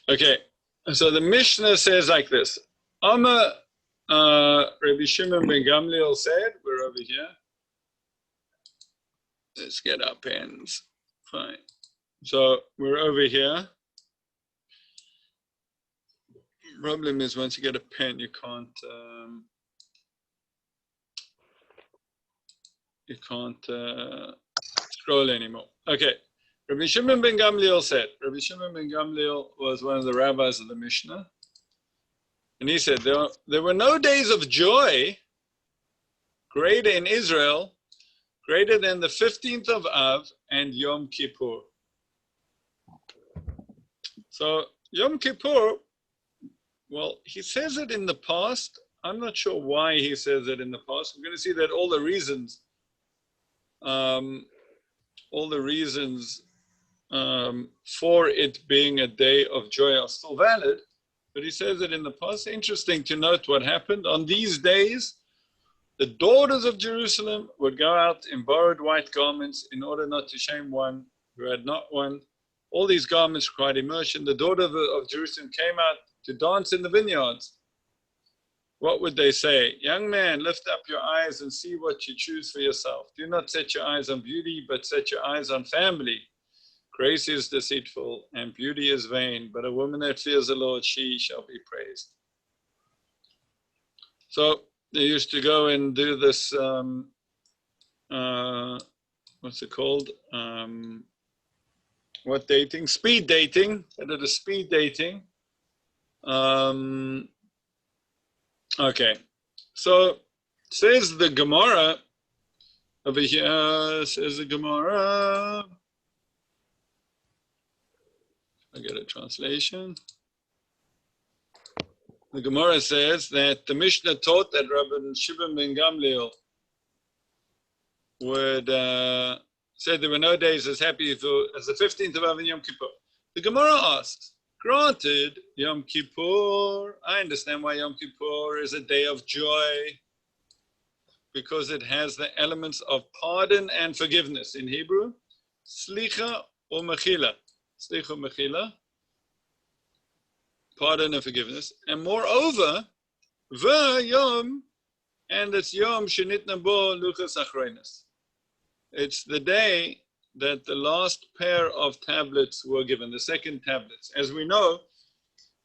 Okay, so the Mishnah says like this. Rabbi Shimon ben Gamliel said, we're over here. Let's get our pens. Fine. So we're over here. Problem is, once you get a pen, you can't scroll anymore. Okay. Rabbi Shimon ben Gamliel said, Rabbi Shimon ben Gamliel was one of the rabbis of the Mishnah. And he said, there were no days of joy greater in Israel, greater than the 15th of Av and Yom Kippur. So Yom Kippur, well, he says it in the past. I'm not sure why he says it in the past. We're going to see that all the reasons for it being a day of joy are still valid. But he says it in the past. Interesting to note what happened. On these days, the daughters of Jerusalem would go out in borrowed white garments in order not to shame one who had not one. All these garments required immersion. The daughters of Jerusalem came out to dance in the vineyards. What would they say? Young man, lift up your eyes and see what you choose for yourself. Do not set your eyes on beauty, but set your eyes on family. Grace is deceitful and beauty is vain, but a woman that fears the Lord, she shall be praised. So they used to go and do this, what's it called? What dating? Speed dating. They did a speed dating. Okay, so says the Gemara over here, says the Gemara. I get a translation. The Gemara says that the Mishnah taught that Rabbi Shimon ben Gamliel would say there were no days as happy as the 15th of Av and Yom Kippur. The Gemara asks, granted, Yom Kippur, I understand why Yom Kippur is a day of joy, because it has the elements of pardon and forgiveness. In Hebrew, slicha or mechila. Slicha mechila, pardon and forgiveness. And moreover, yom, and it's yom shenitna bo luchas achronos. It's the day that the last pair of tablets were given, the second tablets. As we know,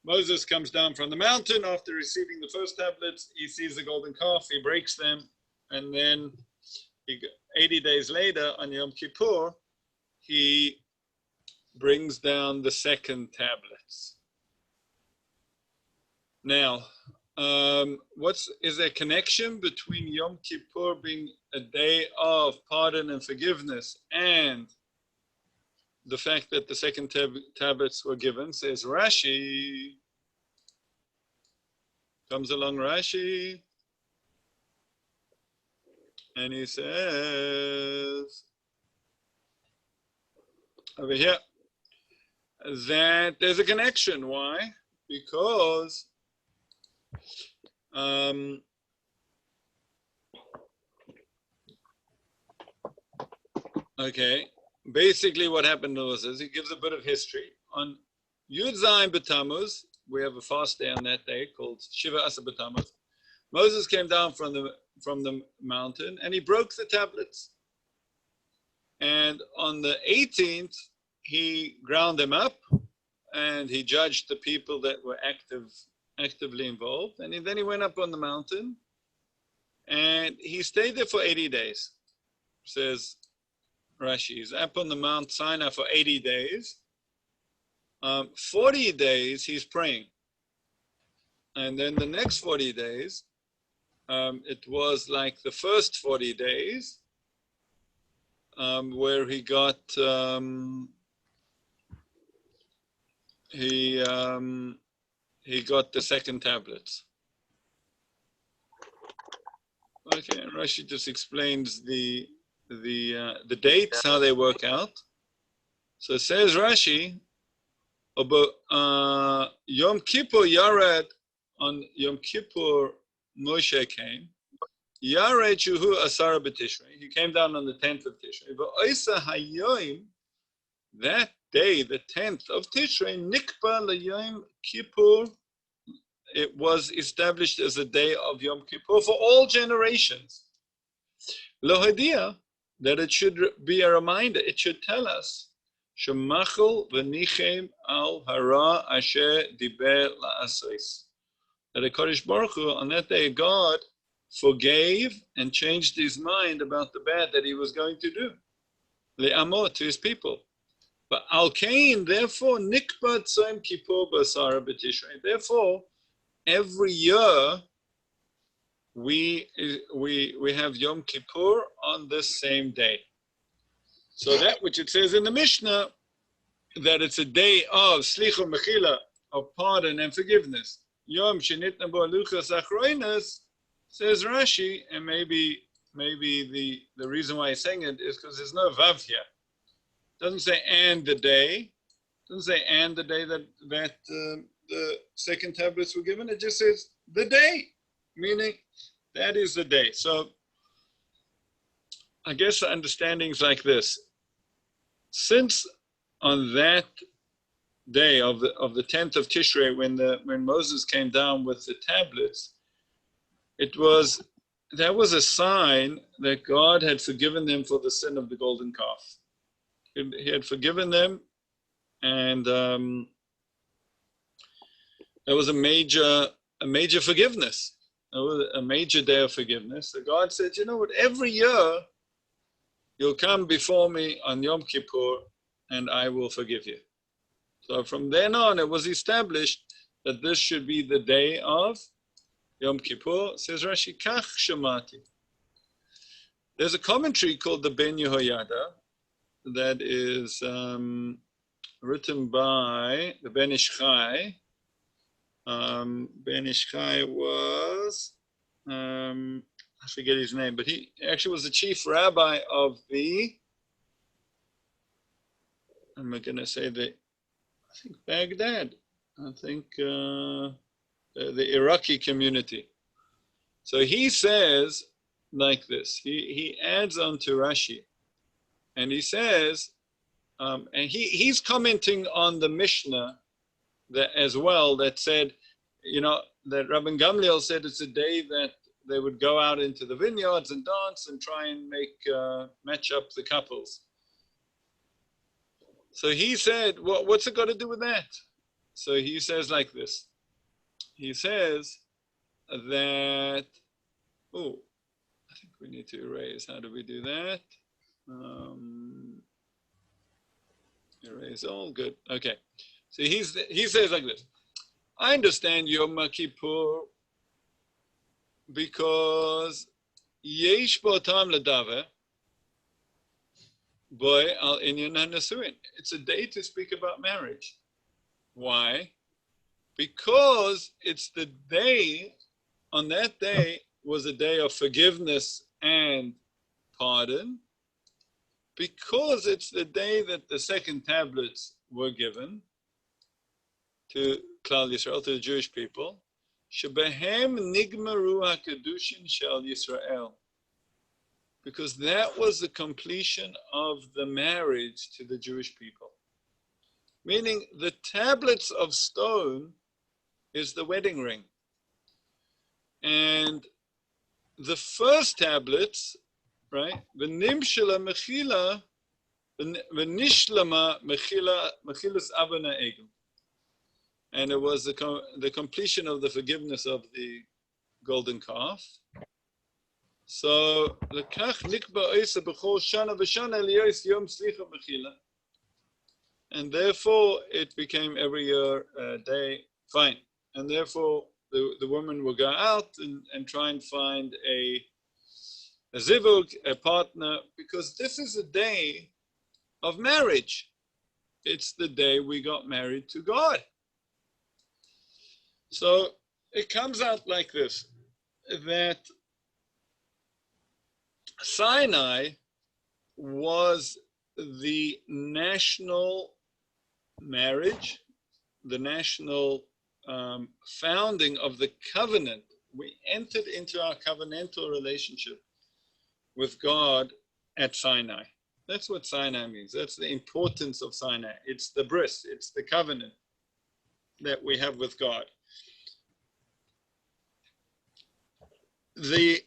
Moses comes down from the mountain after receiving the first tablets. He sees the golden calf, he breaks them, and then 80 days later on Yom Kippur, he brings down the second tablets. Now, is there a connection between Yom Kippur being a day of pardon and forgiveness and the fact that the second tablets were given? Says Rashi. Comes along Rashi, and he says over here that there's a connection. Why? Because okay, basically what happened was he gives a bit of history. On Yud Zayin B'Tammuz, we have a fast day on that day called Shiva Asa B'Tammuz. Moses came down from the mountain and he broke the tablets. And on the 18th, he ground them up and he judged the people that were actively involved. And then he went up on the mountain and he stayed there for 80 days. Says Rashi, he's up on the Mount Sinai for 80 days. 40 days he's praying. And then the next 40 days, it was like the first 40 days where he got he got the second tablets. Okay, Rashi just explains the dates, how they work out. So it says Rashi, Yom Kippur Yared, on Yom Kippur Moshe came. Yared Shuhu Asara B'Tishrei. He came down on the 10th of Tishrei. V'oisa Hayoim, that day, the 10th of Tishrei, Nikba LeYom Kippur, it was established as a day of Yom Kippur for all generations. Lohadia, that it should be a reminder, it should tell us, Shemachol v'nichem al hara asher diber la'asos. That the Kodesh Baruch Hu, on that day, God forgave and changed his mind about the bad that he was going to do. Le'amot, to his people. But al kain, therefore, nikba tzom kippur b'asara b'tishrei. Therefore, every year we have Yom Kippur on this same day. So that which it says in the Mishnah, that it's a day of slicha mechila, of pardon and forgiveness. Yom shenitna bo luchas achroinas, says Rashi, and maybe the reason why he's saying it is because there's no vav here. It doesn't say and the day. It doesn't say and the day that the second tablets were given. It just says the day, meaning that is the day. So I guess the understanding is like this. Since on that day of the 10th of Tishrei, when Moses came down with the tablets, that was a sign that God had forgiven them for the sin of the golden calf. He had forgiven them, and that was a major forgiveness. It was a major day of forgiveness. So God said, you know what, every year you'll come before me on Yom Kippur and I will forgive you. So from then on, it was established that this should be the day of Yom Kippur. Says Rashi, Kach Shamati. There's a commentary called the Ben Yehoyada that is written by the Ben Ish Chai. Ben Ish Chai was, I forget his name, but he actually was the chief rabbi of I'm going to say I think Baghdad, I think the Iraqi community. So he says like this, he adds on to Rashi, and he says, and he's commenting on the Mishnah that as well, that said, that Rabbi Gamliel said it's a day that they would go out into the vineyards and dance and try and match up the couples. So he said, what's it got to do with that? So he says like this. He says that, I think we need to erase. How do we do that? Erase all, good. Okay. So he says like this. I understand Yom Kippur because yesh bo'tam ledave boy al inyan hanasuin. It's a day to speak about marriage. Why? Because it's the day, on that day was a day of forgiveness and pardon, because it's the day that the second tablets were given to Klal Yisrael, to the Jewish people, shebehem nigmaru hakadushin shel Yisrael, because that was the completion of the marriage to the Jewish people. Meaning the tablets of stone is the wedding ring. And the first tablets, right, v'nimshela mechila, v'nishlama mechilas avana egel. And it was the completion of the forgiveness of the golden calf. So, lekach nikba oisa b'chol shana v'shana liyos yom slicha mechila. And therefore, it became every year a day, fine. And therefore, the woman will go out and try and find a zivug, a partner, because this is a day of marriage. It's the day we got married to God. So it comes out like this, that Sinai was the national marriage, the national founding of the covenant. We entered into our covenantal relationship with God at Sinai. That's what Sinai means. That's the importance of Sinai. It's the bris, it's the covenant that we have with God. The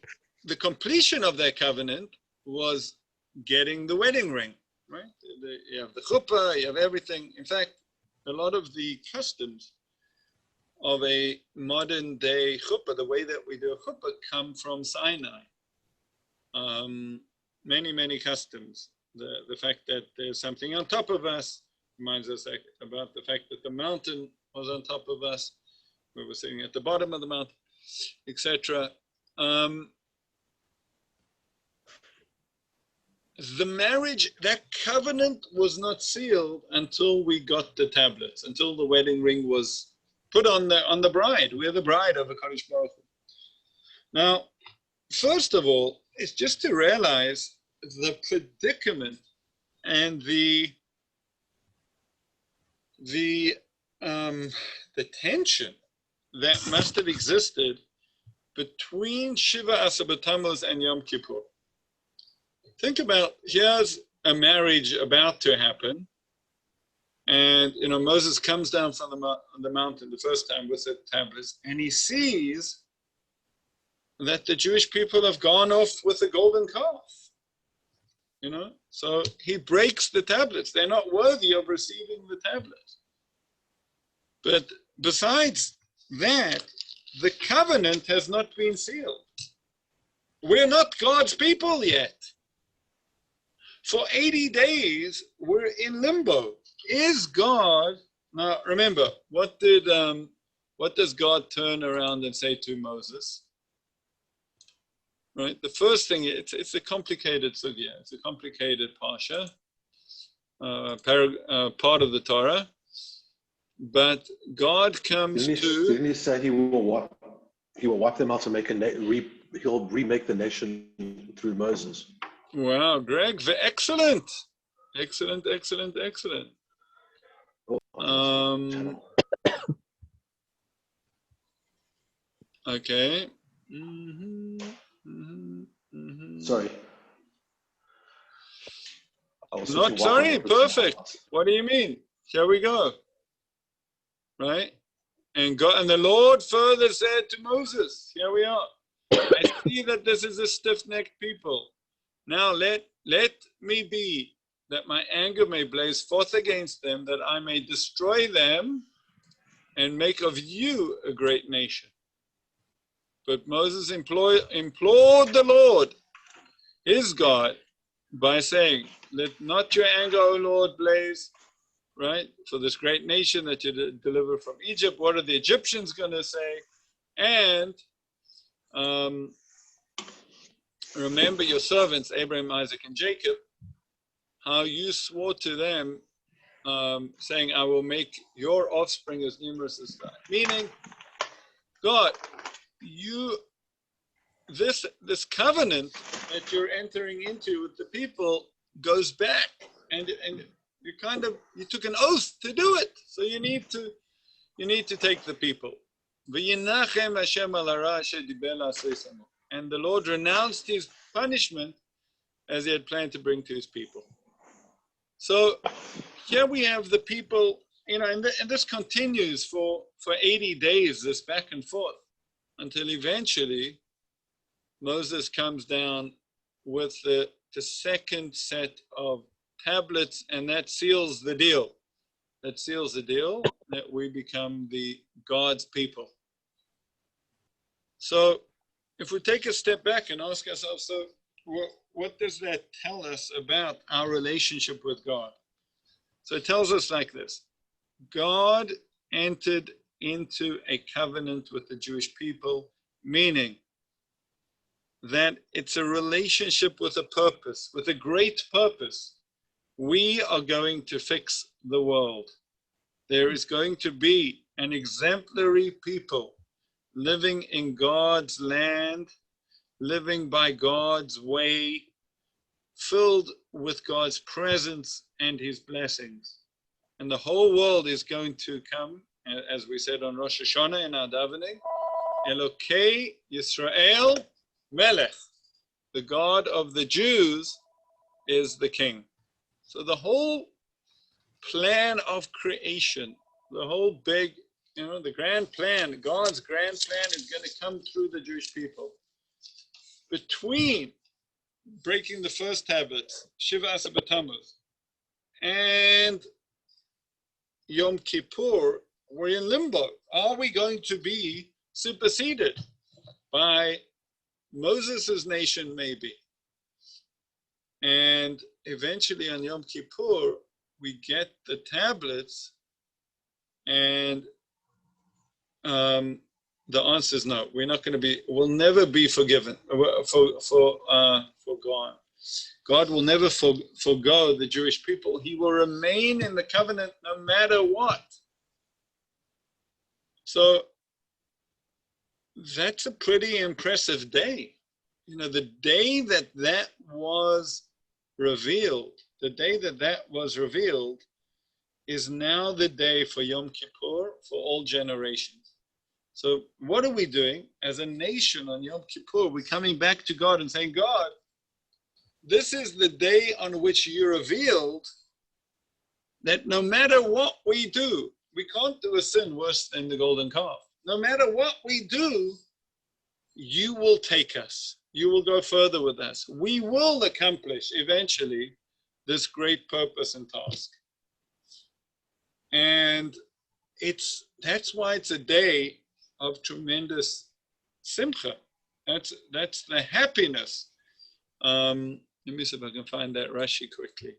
completion of that covenant was getting the wedding ring, right? You have the chuppah, you have everything. In fact, a lot of the customs of a modern day chuppah, the way that we do a chuppah, come from Sinai. Many customs. The fact that there's something on top of us reminds us about the fact that the mountain was on top of us. We were sitting at the bottom of the mountain, etc. The marriage, that covenant was not sealed until we got the tablets, until the wedding ring was put on the bride. We're the bride of a Kadosh Baruch Hu. Now, first of all, it's just to realize the predicament and the tension that must have existed between Shiva Asar Tammuz and Yom Kippur. Think about, here's a marriage about to happen, and Moses comes down from the mountain the first time with the tablets, and he sees that the Jewish people have gone off with the golden calf. So he breaks the tablets. They're not worthy of receiving the tablets. But besides that, the covenant has not been sealed. We're not God's people yet. For 80 days, we're in limbo. Is God, now remember, what does God turn around and say to Moses? Right, the first thing, it's a complicated sugya, it's a complicated parsha, part of the Torah, but God comes Didn't he say he will wipe them out and he'll remake the nation through Moses? Wow, Greg, excellent. Okay. Sorry. Not sorry, perfect. What do you mean? Shall we go? Right? And the Lord further said to Moses, here we are. I see that this is a stiff-necked people. Now let me be, that my anger may blaze forth against them, that I may destroy them and make of you a great nation. But Moses implored the Lord, his God, by saying, let not your anger, O Lord, blaze, right, for this great nation that you deliver from Egypt. What are the Egyptians going to say? And remember your servants, Abraham, Isaac, and Jacob, how you swore to them, saying, I will make your offspring as numerous as that. Meaning, God, this covenant that you're entering into with the people goes back, and you took an oath to do it. So you need to take the people. And the Lord renounced his punishment as he had planned to bring to his people. So here we have the people, and this continues for 80 days, this back and forth, until eventually Moses comes down with the second set of tablets, and that seals the deal. That seals the deal that we become the God's people. So if we take a step back and ask ourselves, so what does that tell us about our relationship with God? So it tells us like this: God entered into a covenant with the Jewish people, meaning that it's a relationship with a purpose, with a great purpose. We are going to fix the world. There is going to be an exemplary people living in God's land, living by God's way, filled with God's presence and his blessings. And the whole world is going to come, as we said on Rosh Hashanah in our davening, Elokei Yisrael Melech, the God of the Jews is the king. So the whole plan of creation, the whole big, the grand plan, God's grand plan is going to come through the Jewish people. Between breaking the first tablets, Shiva Asa B'Tammuz, and Yom Kippur, we're in limbo. Are we going to be superseded by Moses' nation, maybe? And eventually on Yom Kippur, we get the tablets, and the answer is no. We're not going to be. We'll never be forgiven for God. God will never forgo the Jewish people. He will remain in the covenant no matter what. So that's a pretty impressive day. The day that was revealed, is now the day for Yom Kippur for all generations. So what are we doing as a nation on Yom Kippur? We're coming back to God and saying, God, this is the day on which you revealed that no matter what we do, we can't do a sin worse than the golden calf. No matter what we do, you will take us. You will go further with us. We will accomplish eventually this great purpose and task. And that's why it's a day of tremendous simcha. That's the happiness. Let me see if I can find that Rashi quickly.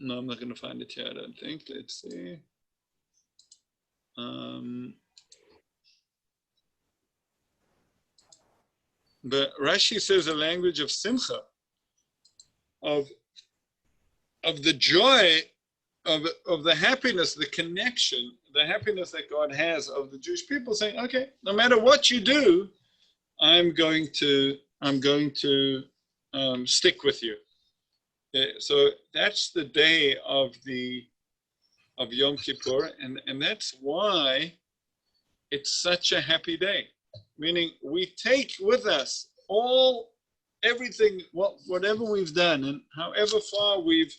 No, I'm not going to find it here, I don't think. Let's see. But Rashi says a language of simcha, of the joy, of the happiness, the connection, the happiness that God has of the Jewish people, saying, okay, no matter what you do, I'm going to stick with you. So that's the day of Yom Kippur, and that's why it's such a happy day. Meaning we take with us everything, whatever we've done, and however far we've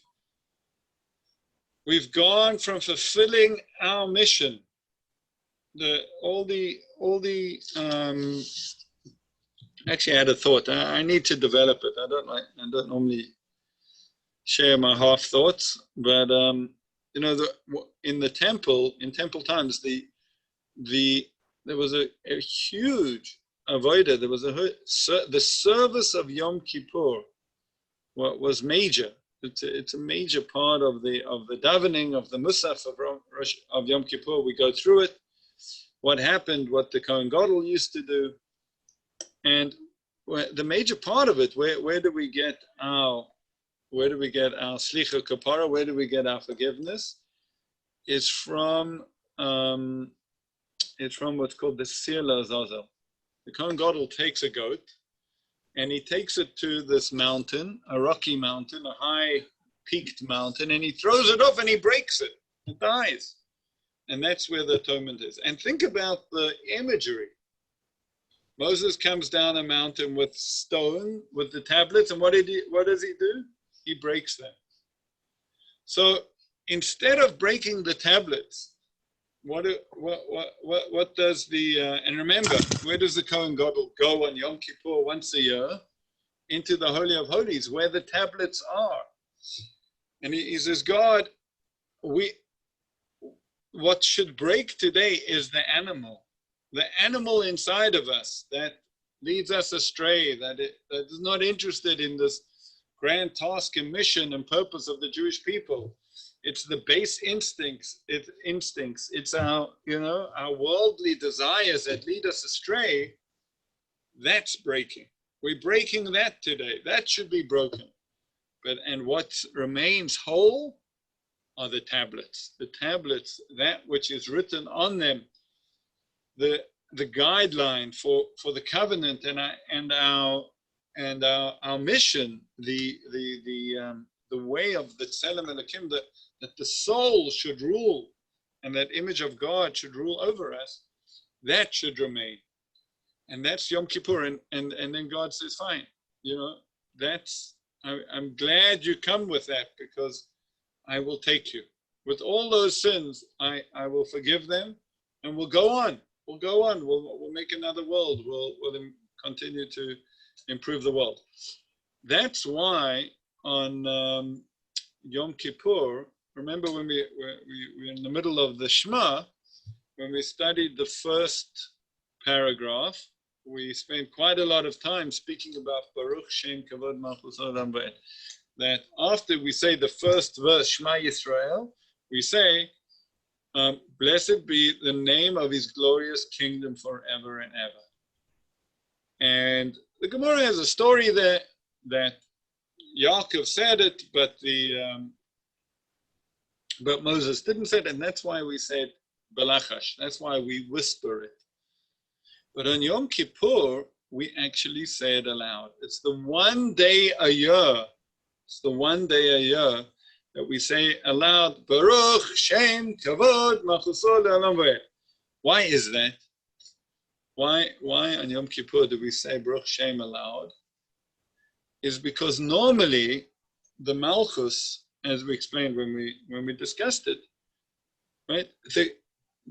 gone from fulfilling our mission. Actually, I had a thought. I need to develop it. I don't normally share my half thoughts, but in the temple, in temple times, there was a huge avodah. There was the service of Yom Kippur was major. It's a major part of the davening, of the Musaf of Yom Kippur. We go through it, what happened, what the Kohen Gadol used to do, and the major part of it. Where do we get our slicha kapara? Where do we get our forgiveness? It's from what's called the Sir Azazel. The Kohen Gadol takes a goat, and he takes it to this mountain, a rocky mountain, a high peaked mountain, and he throws it off and he breaks it. It dies. And that's where the atonement is. And think about the imagery. Moses comes down a mountain with stone, with the tablets, and what does he do? He breaks them. So instead of breaking the tablets, what does and remember, where does the Kohen Gadol go on Yom Kippur once a year? Into the Holy of Holies, where the tablets are. And he says, God, what should break today is the animal inside of us that leads us astray, that is not interested in this grand task and mission and purpose of the Jewish people. It's the base instincts. It's our worldly desires that lead us astray. That's breaking. We're breaking that today. That should be broken. And what remains whole are the tablets. The tablets, that which is written on them, the guideline for the covenant and our mission, the way of the Tselem Elokim, that the soul should rule, and that image of God should rule over us, that should remain. And that's Yom Kippur. And then God says, fine, I'm glad you come with that, because I will take you. With all those sins, I will forgive them, and we'll go on. We'll go on. We'll make another world. We'll continue to improve the world. That's why on Yom Kippur, remember when we were in the middle of the Shema, when we studied the first paragraph, we spent quite a lot of time speaking about Baruch Shem Kavod Malchus Olam Va'ed. That after we say the first verse, Shema Yisrael, we say, blessed be the name of his glorious kingdom forever and ever. And the Gemara has a story there that Yaakov said it, but Moses didn't say it, and that's why we said Belachash. That's why we whisper it. But on Yom Kippur, we actually say it aloud. It's the one day a year. It's the one day a year that we say aloud, Baruch Shem Kavod Malchuso Le'olam Va'ed. Why is that? Why on Yom Kippur do we say Baruch Shem aloud? Is because normally the Malchus, as we explained when we discussed it, right?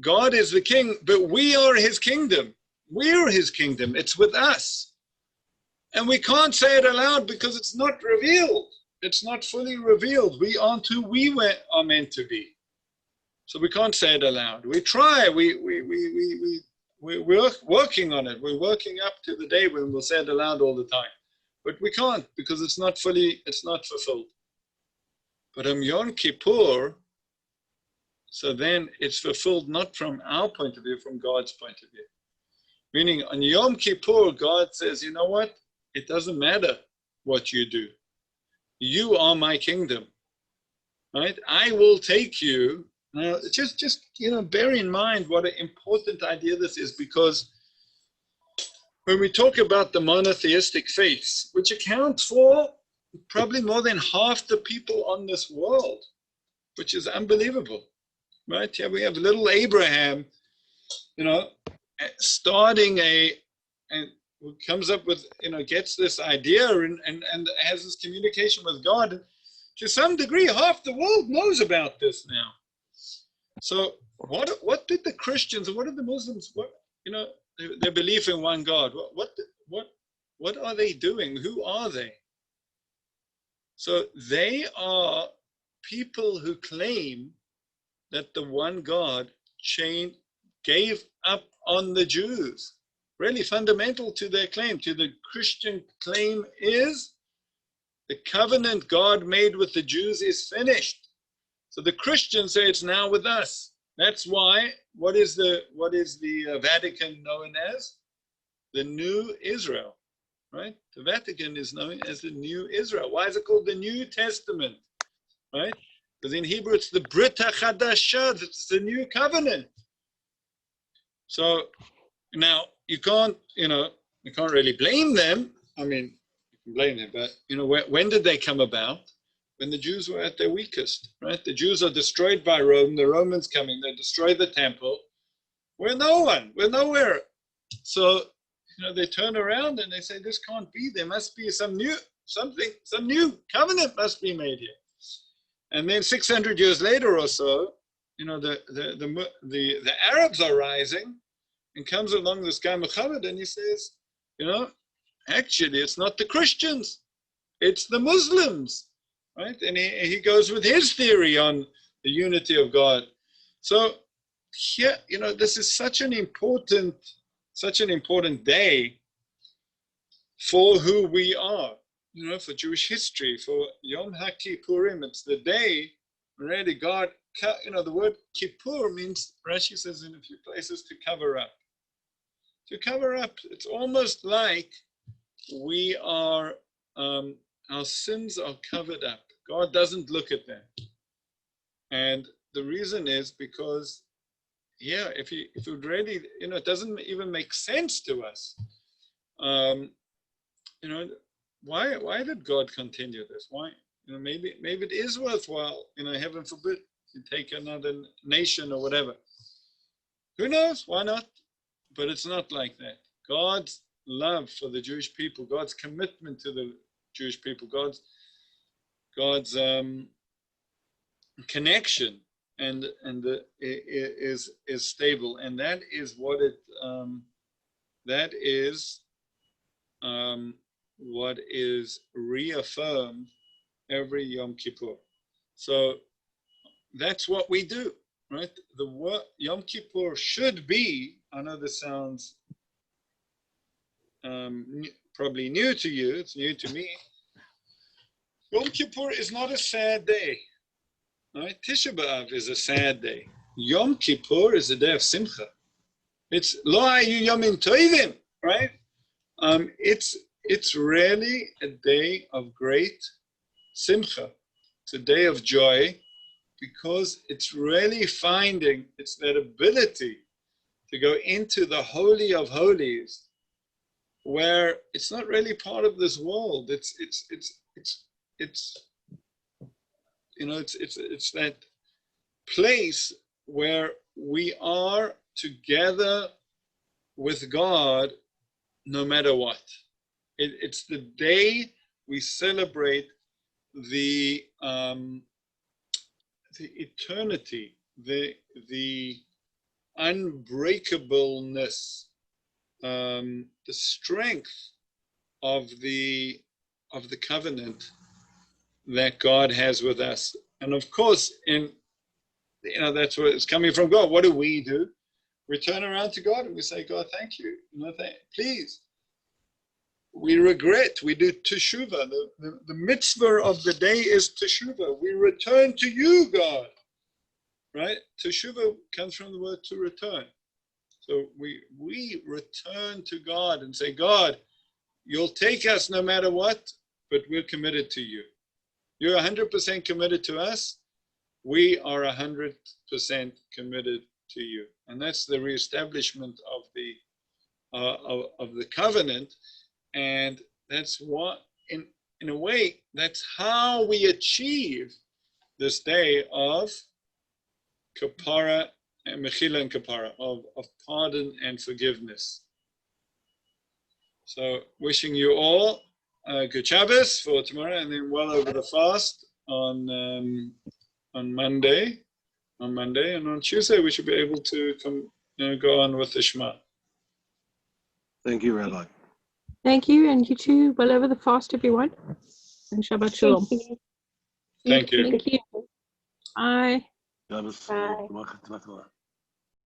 God is the king, but we are his kingdom. We're his kingdom. It's with us. And we can't say it aloud because it's not revealed. It's not fully revealed. We aren't who we are meant to be. So we can't say it aloud. We try. We're working on it. We're working up to the day when we'll say it aloud all the time. But we can't, because it's not fulfilled. But on Yom Kippur, so then it's fulfilled not from our point of view, from God's point of view. Meaning on Yom Kippur, God says, you know what? It doesn't matter what you do. You are my kingdom, right? I will take you. Now, just bear in mind what an important idea this is, because when we talk about the monotheistic faiths, which account for probably more than half the people on this world, which is unbelievable, right? Yeah, we have little Abraham, starting and comes up with, gets this idea and has this communication with God. To some degree, half the world knows about this now. So what did the Christians and what did the Muslims, their belief in one God, what are they doing? Who are they? So they are people who claim that the one God gave up on the Jews. Really fundamental to their claim, to the Christian claim, is the covenant God made with the Jews is finished. So the Christians say it's now with us. That's why, what is the Vatican known as? The New Israel, right? The Vatican is known as the New Israel. Why is it called the New Testament, right? Because in Hebrew it's the Brit HaChadashah, it's the New Covenant. So now you can't really blame them. I mean, you can blame them, but when did they come about? When the Jews were at their weakest, right? The Jews are destroyed by Rome. The Romans come in, they destroy the temple. We're nowhere. So they turn around and they say, this can't be. There must be some new covenant must be made here. And then 600 years later or so, the Arabs are rising, and comes along this guy Muhammad, and he says, actually it's not the Christians, it's the Muslims, right? And he goes with his theory on the unity of God. So here, this is such an important day for who we are, for Jewish history, for Yom HaKippurim. It's the day really God, the word Kippur means, Rashi says in a few places, to cover up. To cover up, it's almost like we are, our sins are covered up. God doesn't look at them. And the reason is because, if it would really, it doesn't even make sense to us. Why did God continue this? Why? Maybe it is worthwhile, heaven forbid, to take another nation or whatever. Who knows? Why not? But it's not like that. God's love for the Jewish people, God's commitment to the Jewish people, God's connection, and is stable, and that is what it that is what is reaffirmed every Yom Kippur. So that's what we do, right? The Yom Kippur should be, I know this sounds probably new to you, it's new to me. Yom Kippur is not a sad day, right? Tisha B'Av is a sad day. Yom Kippur is a day of simcha. It's Lo Hayu Yomim Tovim, right? It's really a day of great simcha. It's a day of joy, because it's really finding, it's that ability to go into the Holy of Holies, where it's not really part of this world. It's that place where we are together with God no matter what. It's the day we celebrate the eternity, the unbreakableness, the strength of the covenant that God has with us. And of course, that's where it's coming from God. What do? We turn around to God and we say, God, thank you. Please. We regret, we do teshuvah. The mitzvah of the day is teshuvah. We return to you, God. Right? Teshuvah comes from the word to return. So we return to God and say, God, you'll take us no matter what, but we're committed to you. You're 100% committed to us. We are 100% committed to you. And that's the reestablishment of the covenant. And that's what, in a way, that's how we achieve this day of kapara and mechila and kapara, of pardon and forgiveness. So wishing you all good Shabbos for tomorrow, and then well over the fast on Monday. And on Tuesday we should be able to go on with the Shema. Thank you, Rabbi. Thank you, and you too. Well over the fast, everyone. And Shabbat Shalom. Thank you. Thank you. Bye. Shabbos. Bye. Bye.